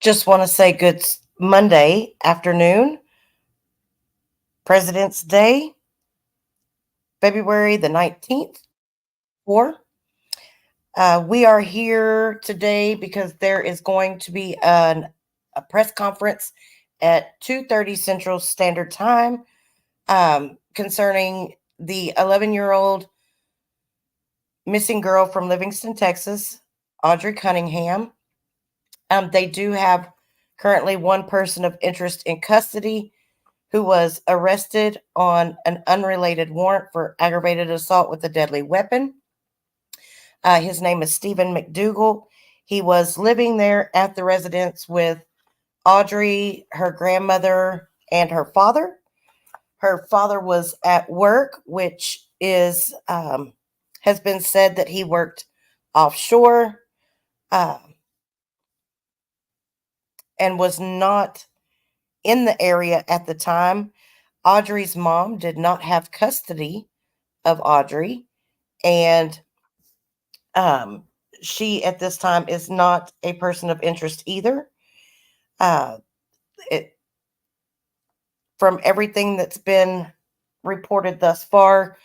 Just want to say good Monday afternoon, President's Day, February the 19th. 4. We are here today because there is going to be a press conference at 2:30 Central Standard Time concerning the 11-year-old missing girl from Livingston, Texas, Audrii Cunningham. They do have currently one person of interest in custody who was arrested on an unrelated warrant for aggravated assault with a deadly weapon. His name is Stephen McDougal. He was living there at the residence with Audrii, her grandmother, and her father. Her father was at work, which is has been said that he worked offshore and was not in the area at the time. Audrii's mom did not have custody of Audrii, and she at this time is not a person of interest either. Uh, it, from everything that's been reported thus far,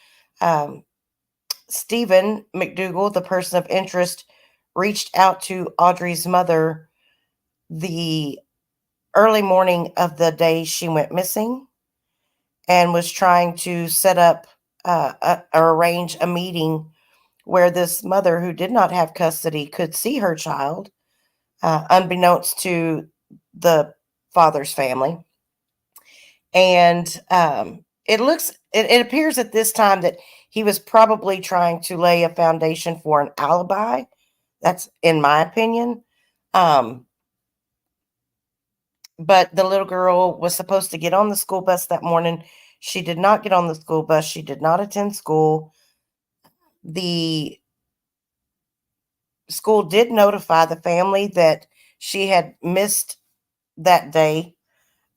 Stephen McDougal, the person of interest, reached out to Audrii's mother the early morning of the day she went missing and was trying to set up or arrange a meeting where this mother who did not have custody could see her child, unbeknownst to the father's family. And it appears at this time that he was probably trying to lay a foundation for an alibi. That's in my opinion. But the little girl was supposed to get on the school bus that morning. She did not get on the school bus. She did not attend school. The school did notify the family that she had missed that day,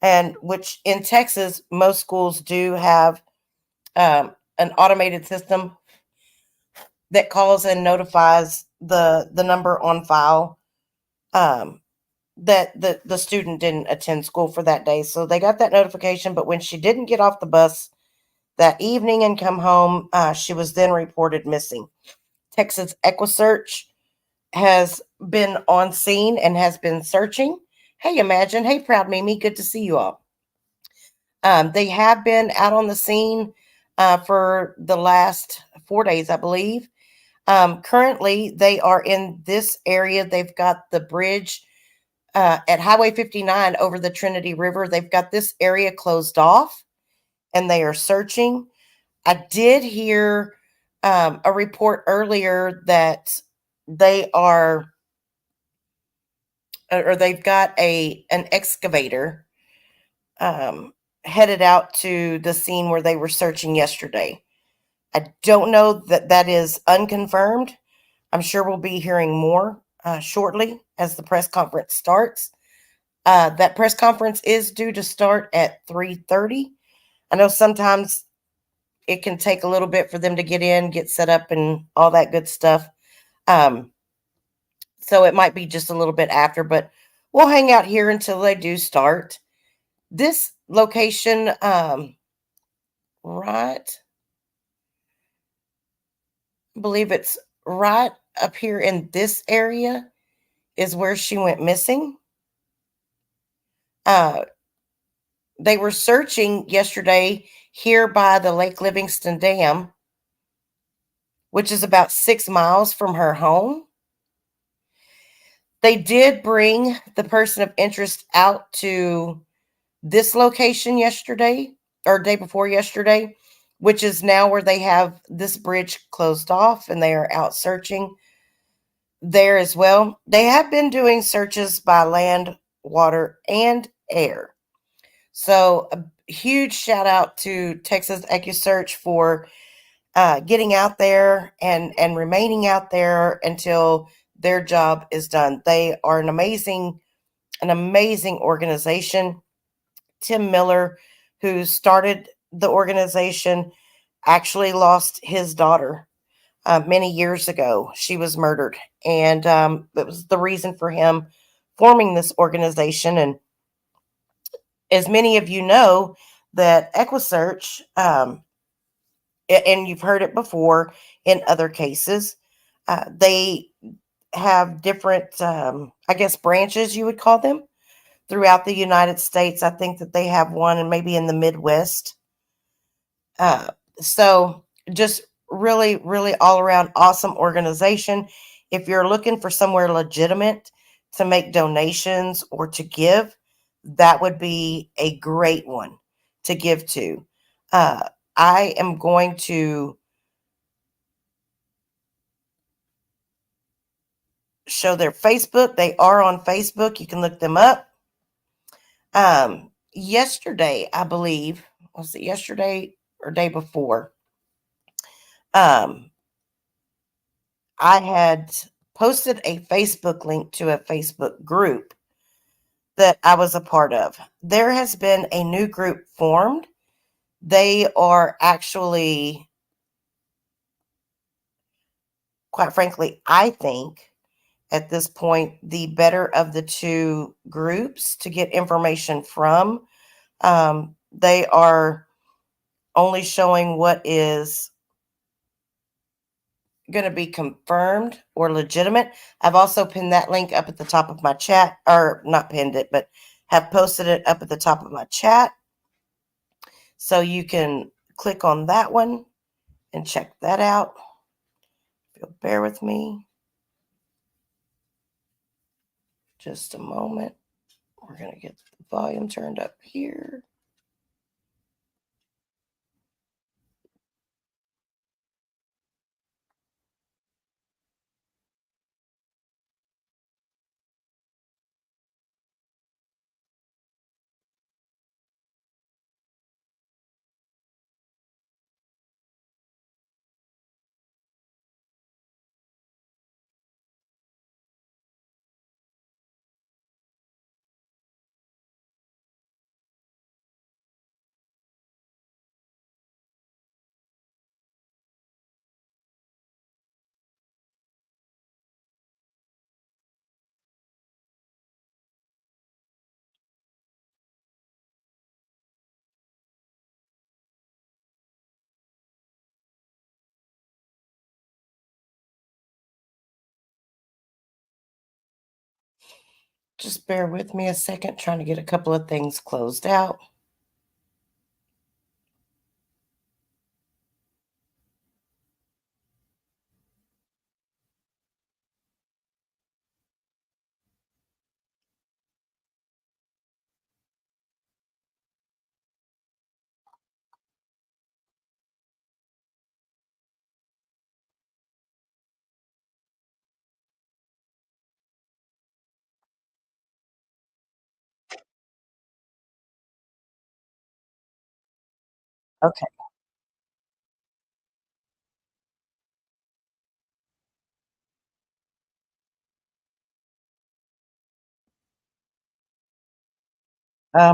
and which in Texas, most schools do have an automated system that calls and notifies the number on file that the student didn't attend school for that day. So they got that notification, but when she didn't get off the bus that evening and come home, she was then reported missing. Texas EquuSearch has been on scene and has been searching. Hey, Imagine. Hey, Proud Mimi. Good to see you all. They have been out on the scene for the last 4 days, I believe. Currently, they are in this area. They've got the bridge at Highway 59 over the Trinity River. They've got this area closed off and they are searching. I did hear a report earlier that they are, or they've got an excavator headed out to the scene where they were searching yesterday. I don't know that that is unconfirmed. I'm sure we'll be hearing more shortly as the press conference starts. That press conference is due to start at 3:30. I know sometimes it can take a little bit for them to get in, get set up, and all that good stuff. So it might be just a little bit after, but we'll hang out here until they do start. This location, right, I believe it's right up here in this area is where she went missing. They were searching yesterday here by the Lake Livingston Dam, which is about 6 miles from her home. They did bring the person of interest out to this location yesterday or day before yesterday, which is now where they have this bridge closed off and they are out searching there as well. They have been doing searches by land, water, and air. So a huge shout out to Texas EquuSearch for getting out there and remaining out there until their job is done. They are an amazing organization. Tim Miller, who started the organization, actually lost his daughter many years ago. She was murdered, and it was the reason for him forming this organization. And as many of you know, that EquuSearch, and you've heard it before in other cases, they have different, I guess, branches, you would call them, throughout the United States. I think that they have one and maybe in the Midwest. So just really, really all around awesome organization. If you're looking for somewhere legitimate to make donations or to give, that would be a great one to give to. I am going to show their Facebook. They are on Facebook. You can look them up. Yesterday, I believe, was it yesterday or day before? I had posted a Facebook link to a Facebook group that I was a part of. There has been a new group formed. They are actually, quite frankly, I think at this point, the better of the two groups to get information from. They are only showing what is going to be confirmed or legitimate. I've also pinned that link up at the top of my chat, or not pinned it, but have posted it up at the top of my chat. So you can click on that one and check that out. If you'll bear with me just a moment. We're going to get the volume turned up here. Just bear with me a second, trying to get a couple of things closed out. Okay.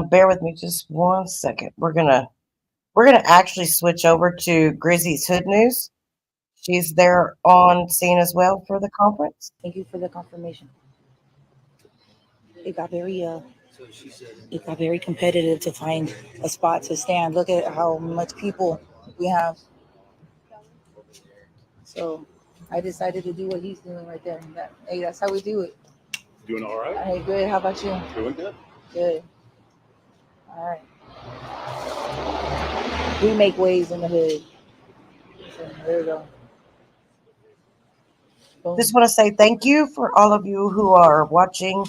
Bear with me just one second. We're gonna actually switch over to Grizzy's Hood News. She's there on scene as well for the conference. Thank you for the confirmation. It got very competitive to find a spot to stand. Look at how much people we have. So I decided to do what he's doing right there. Hey, that's how we do it. Doing all right? Hey, good. How about you? Doing good. Good. All right. We make waves in the hood. So there we go. Boom. Just want to say thank you for all of you who are watching.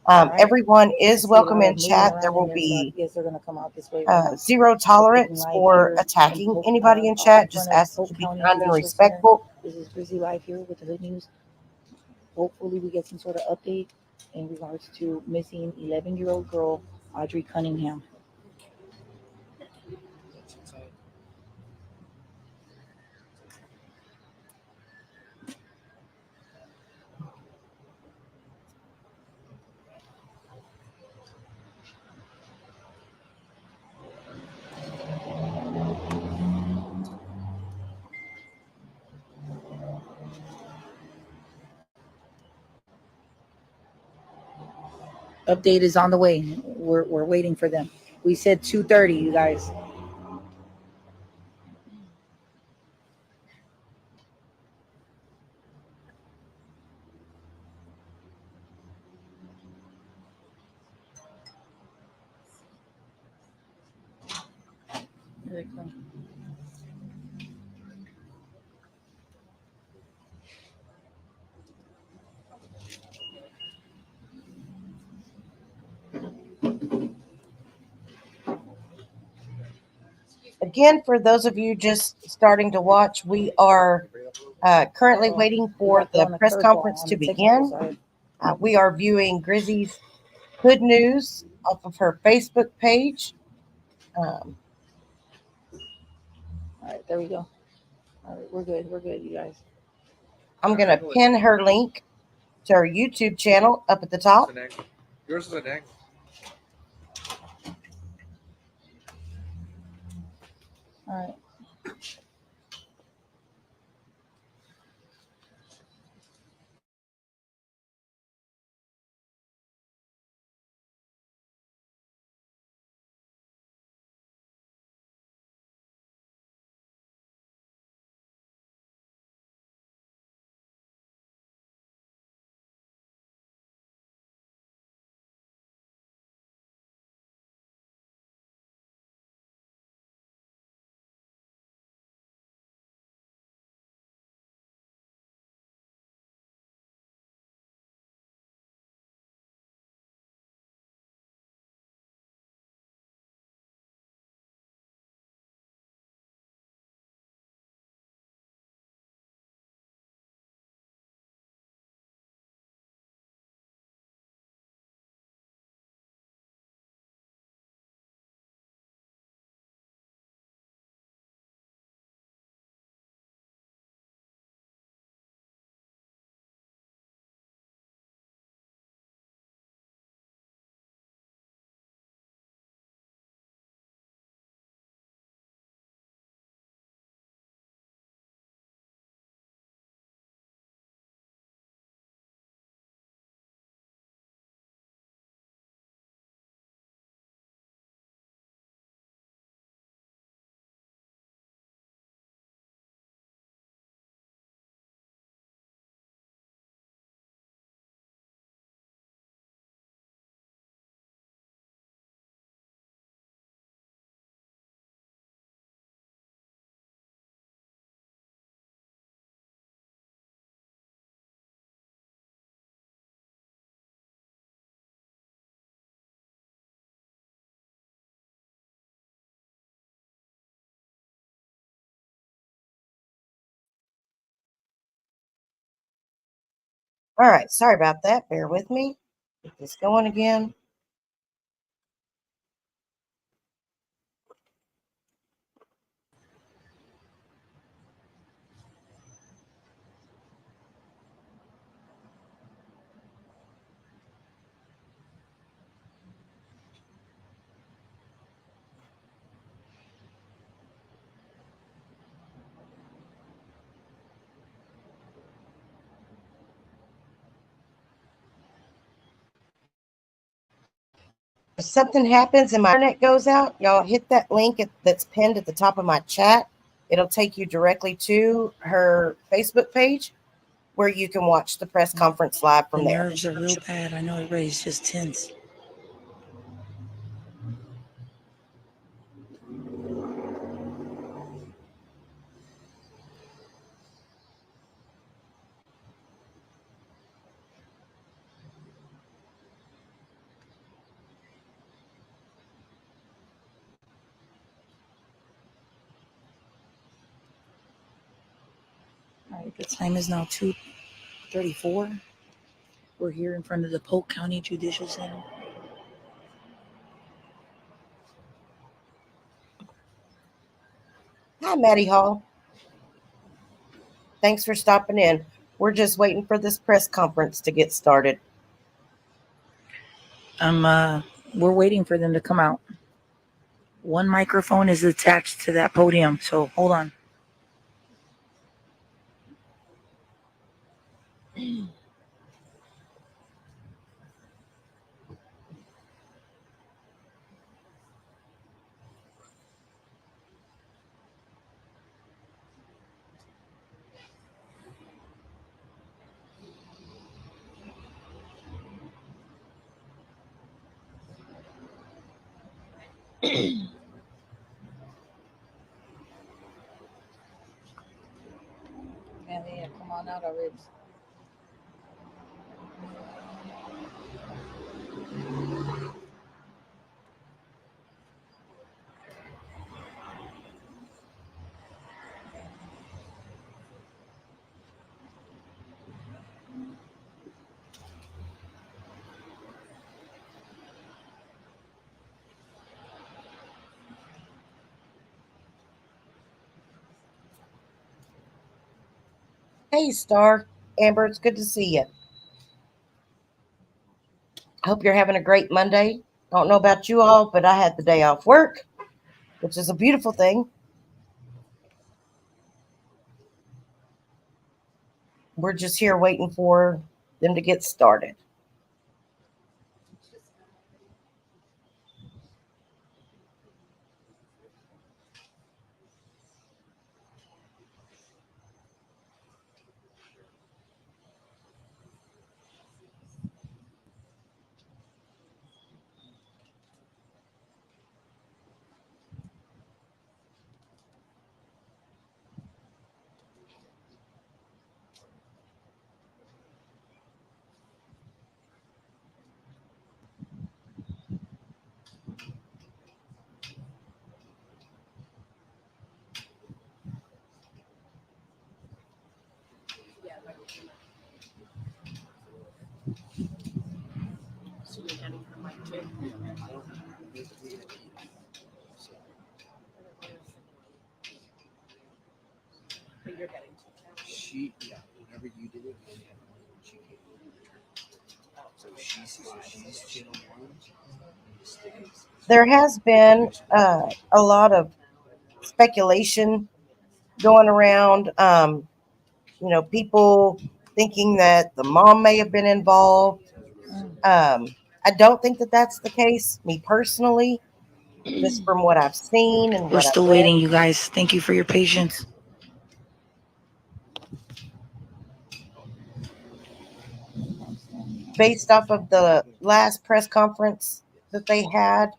Right. Everyone I is see a welcome lot in of moving chat. around There in will there, so I be guess they're gonna come out this way right now. zero tolerance Live for here attacking in anybody in in chat. Just front of ask that Polk you be County kind and Judicial Center. respectful. This is Grizzy Live here with the Hood News. Hopefully we get some sort of update in regards to missing 11-year-old girl, Audrii Cunningham. Update is on the way. We're waiting for them. We said 2:30, you guys. Here they come. Again, for those of you just starting to watch, we are currently waiting for the press conference to begin. We are viewing Grizzy's Hood News off of her Facebook page. All right, there we go. All right, we're good. We're good, you guys. I'm going to pin her link to her YouTube channel up at the top. Yours is an angle. All right. All right, sorry about that. Bear with me. Get this going again. If something happens and my internet goes out, y'all hit that link that's pinned at the top of my chat. It'll take you directly to her Facebook page where you can watch the press conference live from there. The nerves are real bad. I know everybody's just tense. All right, the time is now 2:34. We're here in front of the Polk County Judicial Center. Hi, Maddie Hall. Thanks for stopping in. We're just waiting for this press conference to get started. We're waiting for them to come out. One microphone is attached to that podium, so hold on. Yeah, come on out already. Hey, Star. Amber, it's good to see you. I hope you're having a great Monday. I don't know about you all, but I had the day off work, which is a beautiful thing. We're just here waiting for them to get started. Whenever you did it, she came so she's channel one. There has been a lot of speculation going around. People thinking that the mom may have been involved. I don't think that that's the case, me personally, just from what I've seen and We're what I've still read. waiting, you guys. Thank you for your patience. Based off of the last press conference that they had,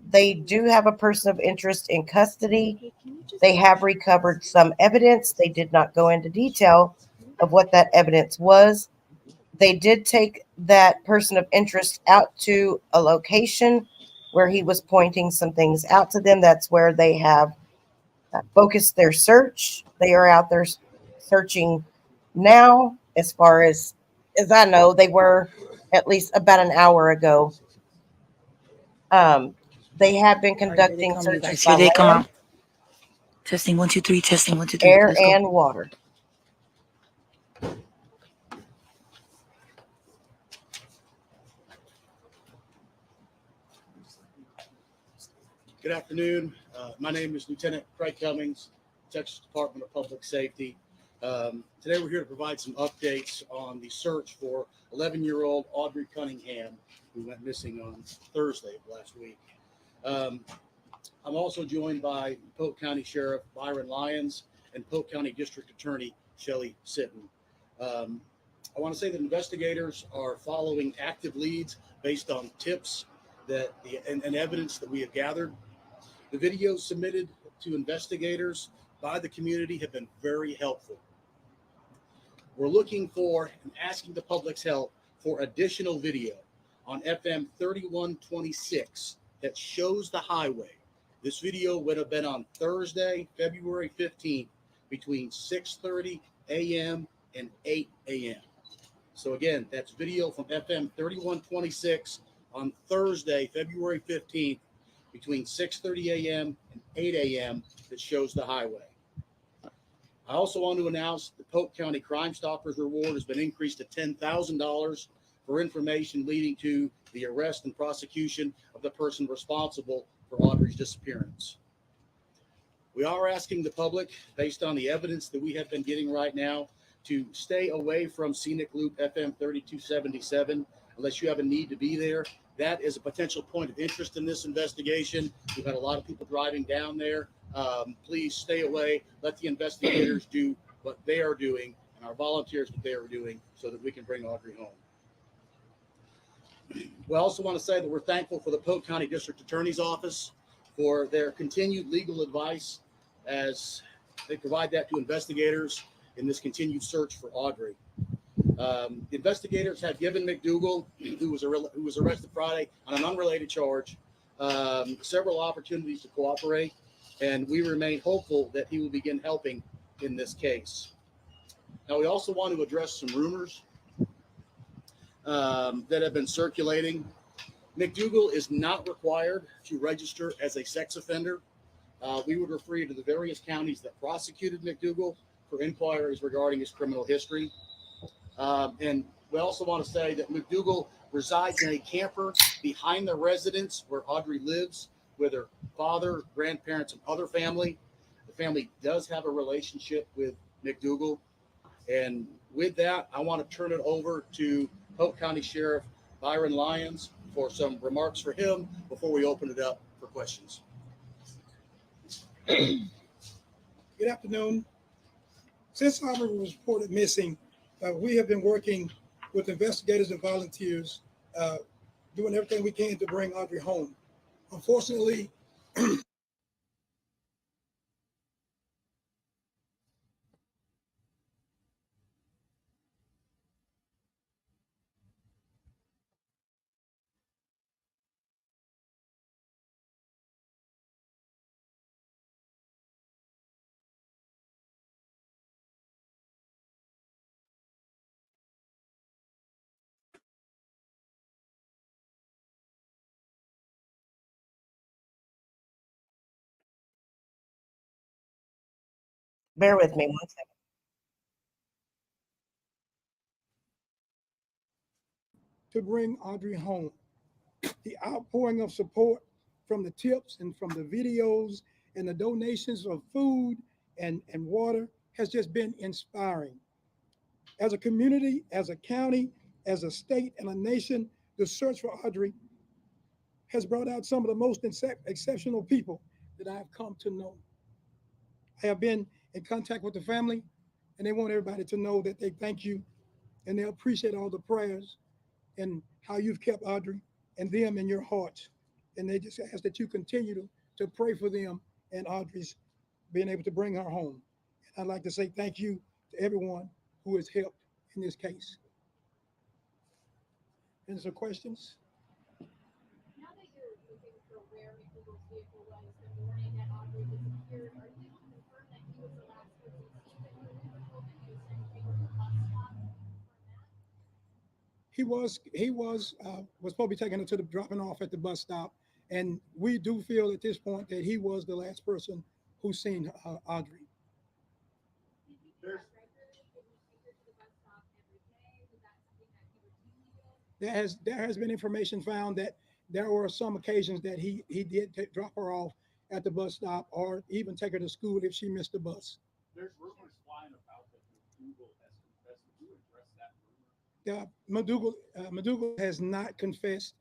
they do have a person of interest in custody. They have recovered some evidence. They did not go into detail of what that evidence was. They did take that person of interest out to a location where he was pointing some things out to them. That's where they have focused their search. They are out there searching now. As I know, they were at least about an hour ago. Um, they have been All right, here they conducting come, you searches guys. by Here they come land, out. Testing 1 2 3. Testing 1 2 3. air, Let's go. and water. Good afternoon. My name is Lieutenant Craig Cummings, Texas Department of Public Safety. Today we're here to provide some updates on the search for 11-year-old Audrii Cunningham, who went missing on Thursday of last week. I'm also joined by Polk County Sheriff Byron Lyons and Polk County District Attorney Shelley Sitton. I want to say that investigators are following active leads based on tips and evidence that we have gathered. The videos submitted to investigators by the community have been very helpful. We're looking for and asking the public's help for additional video on FM 3126 that shows the highway. This video would have been on Thursday, February 15th, between 6:30 a.m. and 8 a.m. So again, that's video from FM 3126 on Thursday, February 15th, between 6:30 a.m. and 8 a.m. that shows the highway. I also want to announce the Polk County Crime Stoppers reward has been increased to $10,000 for information leading to the arrest and prosecution of the person responsible for Audrii's disappearance. We are asking the public, based on the evidence that we have been getting right now, to stay away from Scenic Loop FM 3277 unless you have a need to be there. That is a potential point of interest in this investigation. We've had a lot of people driving down there. Please stay away. Let the investigators do what they are doing and our volunteers what they are doing so that we can bring Audrii home. We also want to say that we're thankful for the Polk County District Attorney's Office for their continued legal advice as they provide that to investigators in this continued search for Audrii. Investigators have given McDougal, who was arrested Friday on an unrelated charge, several opportunities to cooperate, and we remain hopeful that he will begin helping in this case. Now, we also want to address some rumors that have been circulating. McDougal is not required to register as a sex offender. We would refer you to the various counties that prosecuted McDougal for inquiries regarding his criminal history. And we also want to say that McDougal resides in a camper behind the residence where Audrii lives with her father, grandparents, and other family. The family does have a relationship with McDougal. And with that, I want to turn it over to Polk County Sheriff Byron Lyons for some remarks for him before we open it up for questions. Good afternoon. Since Audrii was reported missing, we have been working with investigators and volunteers, doing everything we can to bring Audrii home. Unfortunately, Bear with me 1 second. to bring Audrii home, the outpouring of support from the tips and from the videos and the donations of food and water has just been inspiring. As a community, as a county, as a state, and a nation, the search for Audrii has brought out some of the most exceptional people that I've come to know. I have been in contact with the family, and they want everybody to know that they thank you and they appreciate all the prayers and how you've kept Audrii and them in your hearts. And they just ask that you continue to pray for them and Audrei's being able to bring her home. And I'd like to say thank you to everyone who has helped in this case. Any other questions? Now that you're looking for where McDougal's vehicle was the morning that Audrii disappeared, are you able to confirm that he was the last person seen with her vehicle and he was sent to the bus stop? Was supposed to be taking her to the dropping off at the bus stop, and we do feel at this point that he was the last person who seen Audrii. Did he do that regularly? Did he take her to the bus stop every day? Was that something that he routinely did? There has been information found that there were some occasions that he did drop her off at the bus stop or even take her to school if she missed the bus. There's rumors flying about that McDougal has confessed. Would you address that rumor? McDougal has not confessed.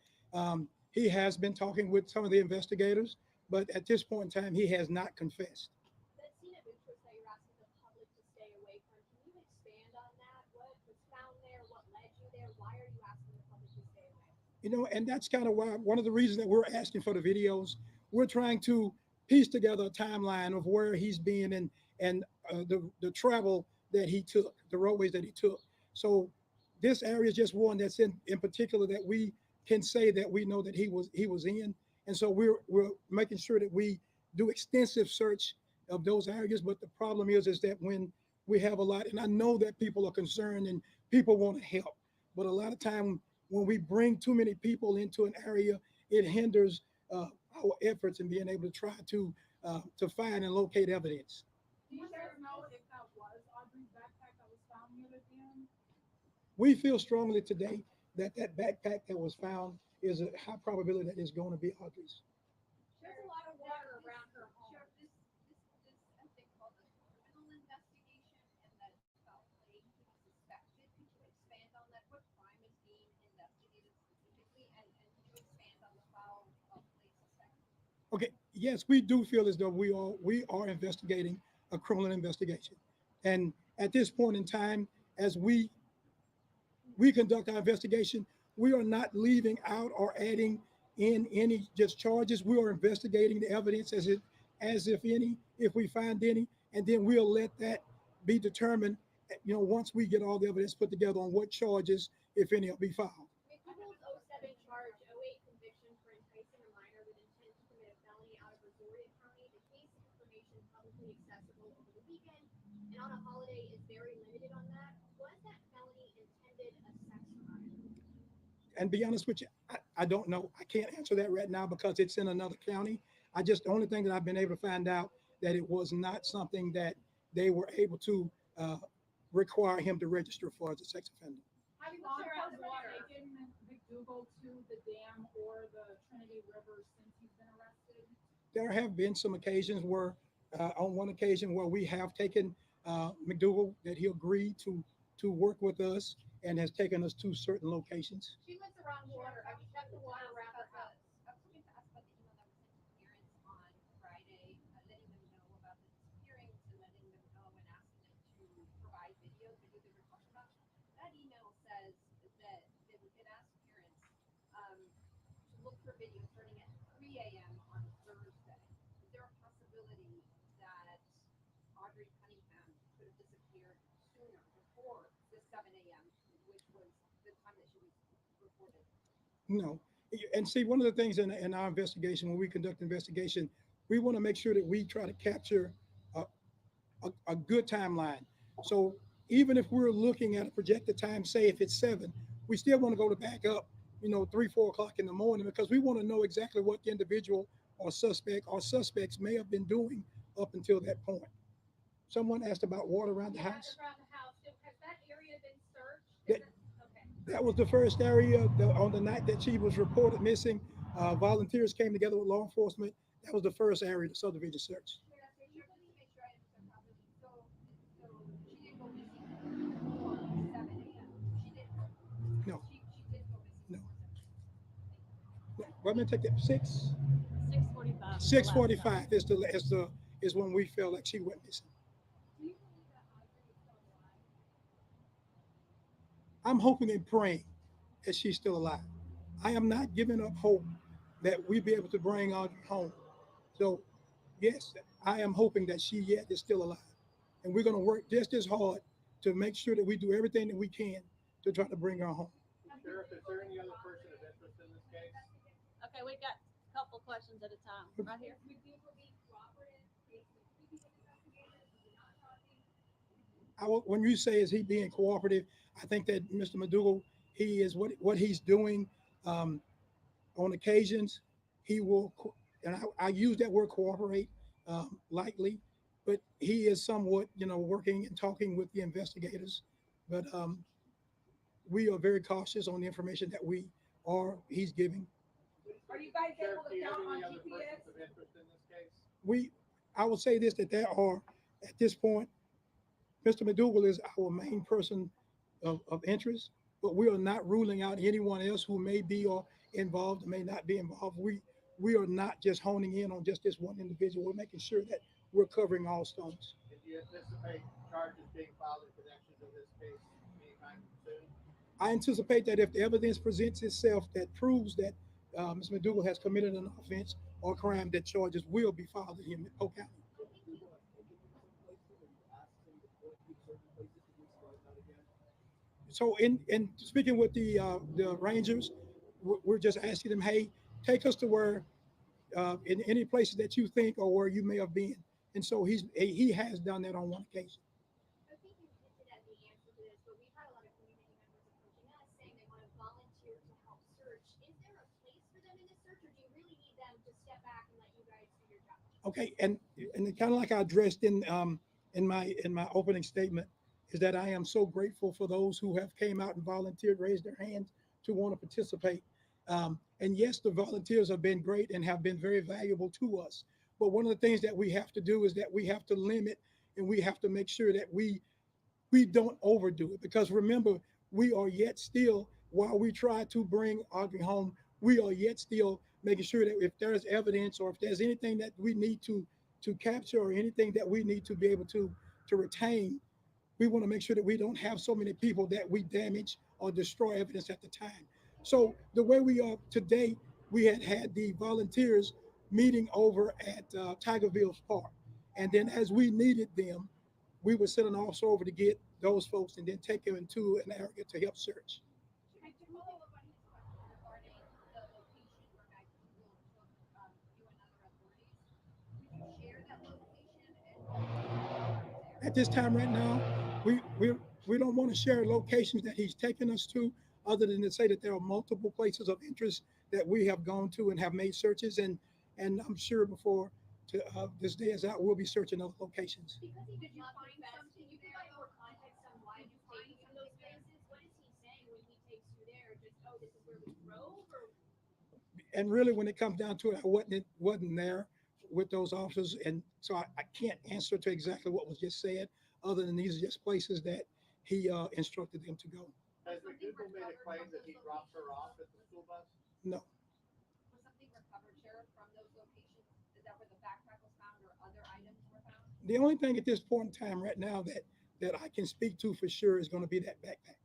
He has been talking with some of the investigators, but at this point in time, he has not confessed. That scene of interest that you're asking the public to stay away from, can you expand on that? What was found there? What led you there? Why are you asking the public to stay away? And that's kind of why one of the reasons that we're asking for the videos. We're trying to piece together a timeline of where he's been and the travel that he took, the roadways that he took. So this area is just one that's in particular that we can say that we know that he was in. And so we're making sure that we do extensive search of those areas. But the problem is that when we have a lot, and I know that people are concerned and people want to help, but a lot of time when we bring too many people into an area, it hinders our efforts in being able to try to find and locate evidence. Do you guys know if that was Audrei's backpack that was found near the gym? We feel strongly today that backpack that was found is a high probability that it's going to be Audrei's. There's a lot of water around her home. Sheriff, this I think called a criminal investigation, and that foul play to be suspected. Could you expand on that? What crime is being investigated specifically, and could you expand on the foul play suspected? Okay, yes, we do feel as though we are investigating a criminal investigation, and at this point in time, as we conduct our investigation, We are not leaving out or adding in any just charges. We are investigating the evidence as if any, if we find any, and then we'll let that be determined. Once we get all the evidence put together on what charges, if any, will be filed. McDougal's '07 charge, '08 conviction for enticing a minor with intent to commit a felony out of Audrii County. The case information publicly accessible over the weekend and on a holiday is very limited on that. Was that felony intended a sex crime? And be honest with you, I don't know. I can't answer that right now because it's in another county. The only thing that I've been able to find out that it was not something that they were able to require him to register for as a sex offender. Have you Law looked around the enforcement water? taken McDougal to the dam or the Trinity River since he's been arrested? There have been some occasions where, on one occasion where we have taken McDougal, that he agreed to work with us and has taken us to certain locations. She lives around water. Have you checked the water around her house? I was hoping to ask about the email that was sent to parents on Friday, letting them know about the disappearance and letting them know and asking them to provide videos that they were talking about. That email says that we can ask parents to look for videos starting at 3 a.m. on Thursday. Is there a possibility that Audrii Cunningham could have disappeared sooner, before the 7 a.m., which was the time that she was reported? No. And see, one of the things in our investigation, when we conduct investigation, we want to make sure that we try to capture a good timeline. So even if we're looking at a projected time, say if it's 7, we still want to go to back up, 3, 4 o'clock in the morning, because we want to know exactly what the individual or suspects may have been doing up until that point. Someone asked about water around the house. Around the house. Has that area been searched? That- Okay. That was the first area on the night that she was reported missing. Volunteers came together with law enforcement. That was the first area, the subdivision search. Make sure I understand properly. So she didn't go missing before 7 a.m. She didn't. No. She did go missing No. before 7 a.m. Let me take that. 6:45. 6:45 is when we felt like she went missing. Do you believe that Audrii is still alive? I'm hoping and praying that she's still alive. I am not giving up hope that we'll be able to bring Audrii home. So, yes, I am hoping that she yet is still alive. And we're going to work just as hard to make sure that we do everything that we can to try to bring her home. Sheriff, is there any other person of interest in this case? Okay, we got a couple questions at a time. Right here. Would you be cooperative? Speaking with investigators, is he not talking? When you say is he being cooperative, I think that Mr. McDougal, he is what he's doing on occasions. He will, and I use that word cooperate lightly, but he is somewhat, working and talking with the investigators. But we are very cautious on the information that he's giving. Are you guys Sheriff, able do to you have count on any other GPS? persons of interest in this case? I will say this, that there are, at this point, Mr. McDougal is our main person of interest, but we are not ruling out anyone else who may be or involved or may not be involved. We are not just honing in on just this one individual. We're making sure that we're covering all stones. And do you anticipate charges being filed in connection to this case anytime soon? I anticipate that if the evidence presents itself that proves that Mr. McDougal has committed an offense or crime, that charges will be filed in him in Polk County. So in speaking with the Rangers, we're just asking them, hey, take us to where in any places that you think or where you may have been. And so he has done that on one occasion. I think you hinted at the answer to this, but we've had a lot of community members approaching us saying they want to volunteer to help search. Is there a place for them in this search, or do you really need them to step back and let you guys do your job? Okay, and kind of like I addressed in my opening statement, is that I am so grateful for those who have came out and volunteered, raised their hands to want to participate. And yes, the volunteers have been great and have been very valuable to us. But one of the things that we have to do is that we have to limit and we have to make sure that we don't overdo it. Because remember, we are yet still, while we try to bring Audrii home, we are yet still making sure that if there's evidence or if there's anything that we need to capture or anything that we need to be able to retain, we want to make sure that we don't have so many people that we damage or destroy evidence at the time. So the way we are today, we had the volunteers meeting over at Tigerville's Park, and then as we needed them, we would send an officer over to get those folks and then take them into an area to help search. And to follow up on his question regarding the location where McDougal took you and other authorities, could you share that location and what was there? At this time right now, we don't want to share locations that he's taken us to, other than to say that there are multiple places of interest that we have gone to and have made searches, and I'm sure before this day is out, we'll be searching other locations. Because he Did did you not find confess, something? can You you provide provide more more context context on on why why you you take take you you to to those those places? places? What is he saying when he takes you there? Just, oh, this is where we drove, or And really, when it comes down to it, I wasn't there with those officers, and so I can't answer to exactly what was just said, other than these are just places that he instructed them to go. Has McDougal made a claim that he dropped her off at the school bus? No. Was something recovered, Sheriff, from those locations? Is that where the backpack was found or other items were found? The only thing at this point in time right now that I can speak to for sure is going to be that backpack.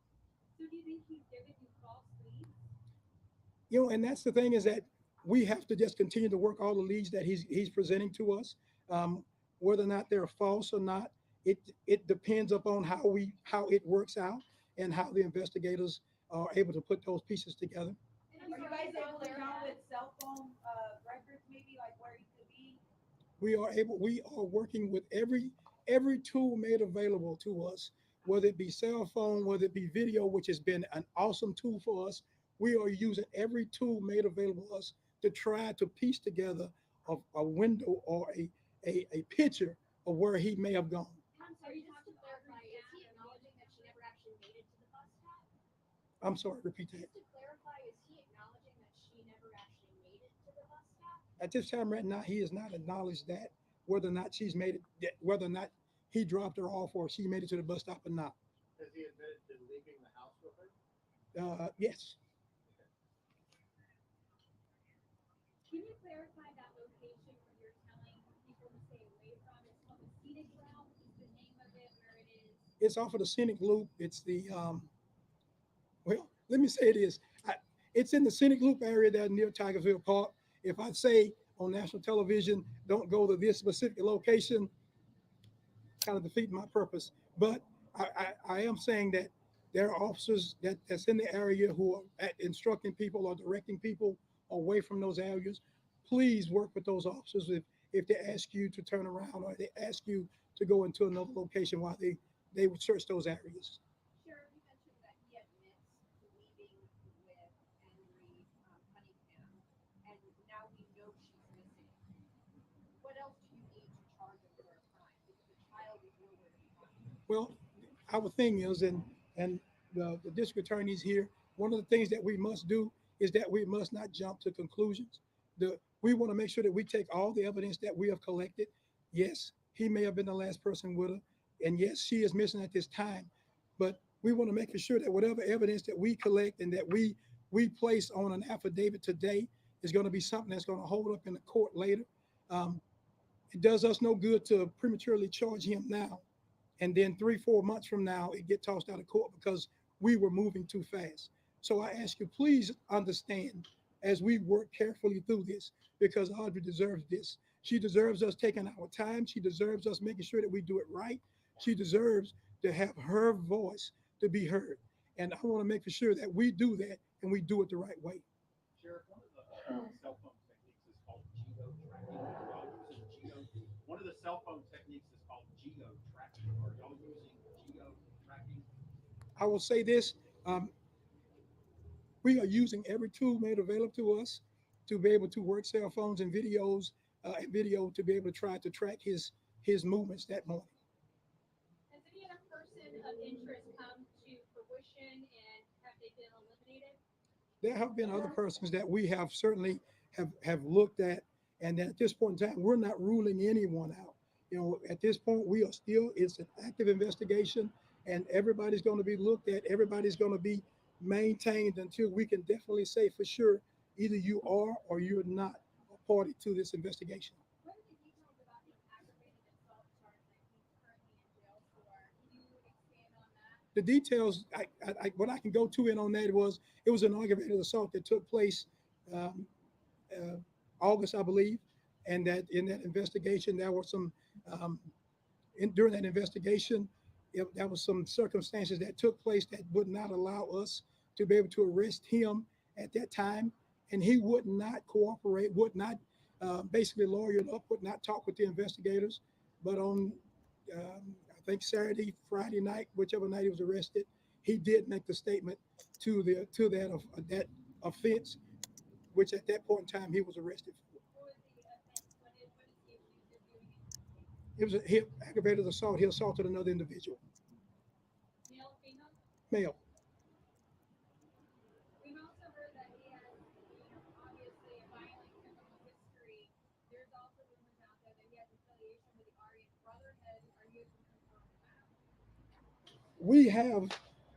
so do you think he's giving you false leads? And that's the thing, is that we have to just continue to work all the leads that he's presenting to us. Whether or not they're false or not, it depends upon how it works out and how the investigators are able to put those pieces together. Are you guys able to count with cell phone records, maybe like where he could be? We are working with every tool made available to us, whether it be cell phone, whether it be video, which has been an awesome tool for us. We are using every tool made available to us to try to piece together a window or a picture of where he may have gone. I'm sorry, just to clarify, is he acknowledging that she never actually made it to the bus stop? I'm sorry, repeat that. Just to clarify, is he acknowledging that she never actually made it to the bus stop? At this time right now, he has not acknowledged that, whether or not she's made it, whether or not he dropped her off or she made it to the bus stop or not. Has he admitted to leaving the house with her? Yes. Can you clarify that location where you're telling people to stay away from? It's called the scenic route, is the name of it, where it is. It's off of the scenic loop. It's the well, let me say it is. It's in the scenic loop area there near Tigerville Park. If I say on national television, don't go to this specific location, kind of defeat my purpose. But I am saying that there are officers that's in the area who are instructing people or directing people away from those areas. Please work with those officers if they ask you to turn around or they ask you to go into another location while they would search those areas. Sheriff, you mentioned that he admits to leaving with Audrii Cunningham, and now we know she's missing. What else do you need to charge him for a crime? Because the child is nowhere to be found. Well, our thing is, and the district attorneys here, one of the things that we must do is that we must not jump to conclusions. We want to make sure that we take all the evidence that we have collected. Yes, he may have been the last person with her, and yes, she is missing at this time. But we want to make sure that whatever evidence that we collect and that we place on an affidavit today is going to be something that's going to hold up in the court later. It does us no good to prematurely charge him now, and then 3-4 months from now it get tossed out of court because we were moving too fast. So I ask you, please understand as we work carefully through this, because Audrii deserves this. She deserves us taking our time. She deserves us making sure that we do it right. She deserves to have her voice to be heard, and I want to make sure that we do that and we do it the right way. Sheriff, one of the cell phone techniques is called geo tracking. Are y'all using geo? One of the cell phone techniques is called geo tracking. Are y'all using geo tracking? I will say this, we are using every tool made available to us to be able to work cell phones and videos and video to be able to try to track his movements that morning. Has any other person of interest come to fruition and have they been eliminated? There have been other persons that we have certainly have looked at, and at this point in time, we're not ruling anyone out. At this point, we are still, it's an active investigation, and everybody's going to be looked at. Everybody's going to be maintained until we can definitely say for sure either you are or you're not a party to this investigation. What are the details about the aggravated assault charge that he's currently in jail for? Can you expand on that? the details, what I can go to in on that it was an aggravated assault that took place um, August, I believe, and that in that investigation there were some um, during that investigation, there was some circumstances that took place that would not allow us to be able to arrest him at that time, and he would not cooperate, would not basically lawyer up, would not talk with the investigators. But on I think Saturday, Friday night, whichever night he was arrested, he did make the statement to that offense, which at that point in time he was arrested for. What was the offense? What is he accused of doing? It was a aggravated assault. He assaulted another individual, Male, female? male. We've also heard that he has, obviously a violent criminal history. There's also rumors out there that he has affiliation with the Aryan Brotherhood. Are you able to confirm that?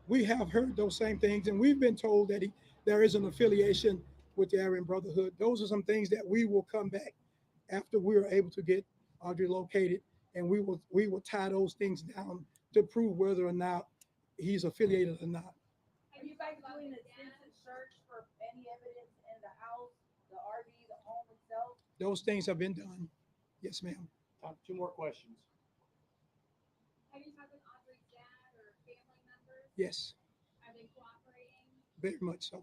We have heard those same things, and we've been told that there is an affiliation with the Aryan Brotherhood. Those are some things that we will come back after we are able to get Audrey located, and we will tie those things down to prove whether or not he's affiliated or not. Are you guys doing an extensive search for any evidence in the house, the RV, the home itself? Those things have been done. Yes, ma'am. Two more questions. Have you talked with Audrey's dad or family members? Yes, Are they cooperating? very much so.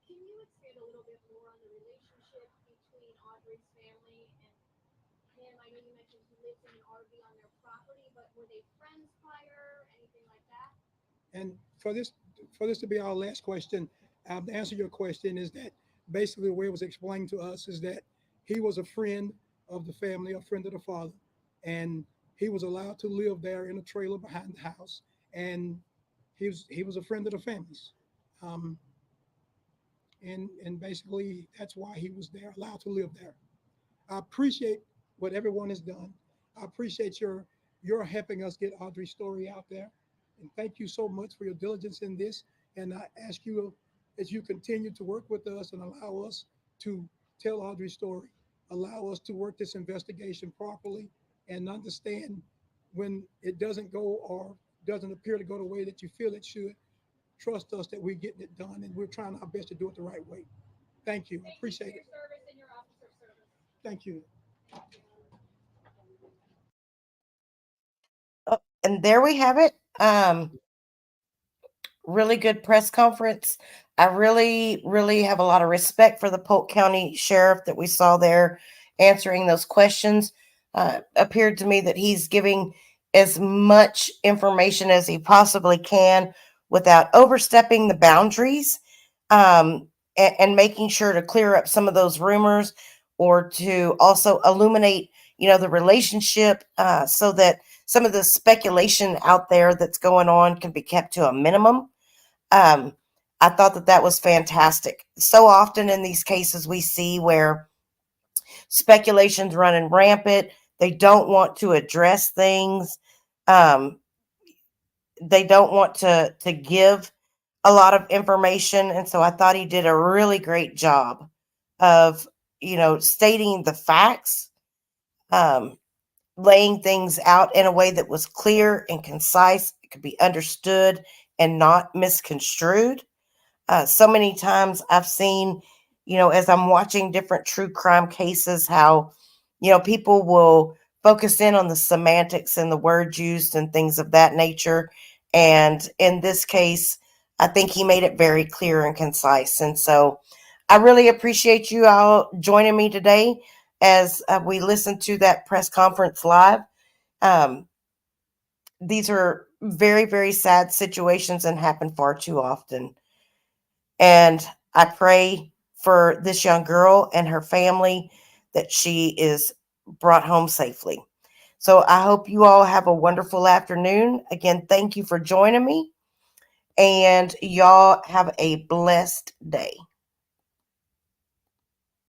Can you expand a little bit more on the relationship between Audrey's family and him? I know you mentioned he lives in an RV on their property, but were they friends prior? Anything like that? And for this to be our last question, to answer your question is that basically the way it was explained to us is that he was a friend of the family, a friend of the father, and he was allowed to live there in a trailer behind the house, and he was a friend of the families, um, and basically that's why he was there, allowed to live there. I appreciate what everyone has done. I appreciate your helping us get Audrey's story out there. And thank you so much for your diligence in this. And I ask you, as you continue to work with us and allow us to tell Audrey's story, allow us to work this investigation properly and understand when it doesn't go or doesn't appear to go the way that you feel it should. Trust us that we're getting it done and we're trying our best to do it the right way. Thank you. I appreciate Thank you it. for your service and your officer service. Thank you. Oh, and there we have it. Really good press conference. I really, really have a lot of respect for the Polk County Sheriff that we saw there answering those questions. Appeared to me that he's giving as much information as he possibly can without overstepping the boundaries, and making sure to clear up some of those rumors or to also illuminate, the relationship, so that some of the speculation out there that's going on can be kept to a minimum. um, I thought that that was fantastic. So often in these cases, we see where speculation's running rampant. They don't want to address things. Um, they don't want to give a lot of information, and so I thought he did a really great job of stating the facts, um, laying things out in a way that was clear and concise. It could be understood and not misconstrued. So many times I've seen, as I'm watching different true crime cases, how, people will focus in on the semantics and the words used and things of that nature. And in this case, I think he made it very clear and concise. And so I really appreciate you all joining me today as we listen to that press conference live. Um, these are very, very sad situations and happen far too often. And I pray for this young girl and her family that she is brought home safely. So I hope you all have a wonderful afternoon. Again, thank you for joining me, and y'all have a blessed day.